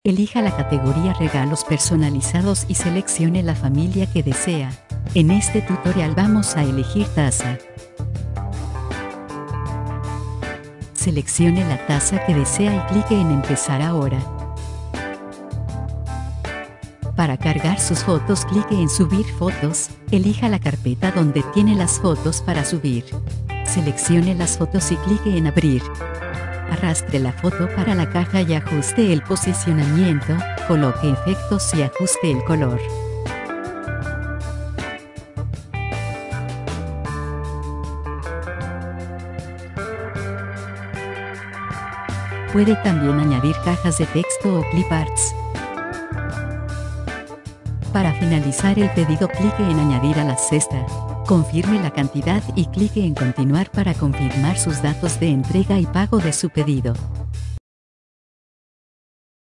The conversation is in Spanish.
Elija la categoría Regalos personalizados y seleccione la familia que desea. En este tutorial vamos a elegir taza. Seleccione la taza que desea y clique en Empezar ahora. Para cargar sus fotos, clique en Subir fotos, elija la carpeta donde tiene las fotos para subir. Seleccione las fotos y clique en Abrir. Arrastre la foto para la caja y ajuste el posicionamiento, coloque efectos y ajuste el color. Puede también añadir cajas de texto o clip arts. Para finalizar el pedido, clique en Añadir a la cesta. Confirme la cantidad y clique en Continuar para confirmar sus datos de entrega y pago de su pedido.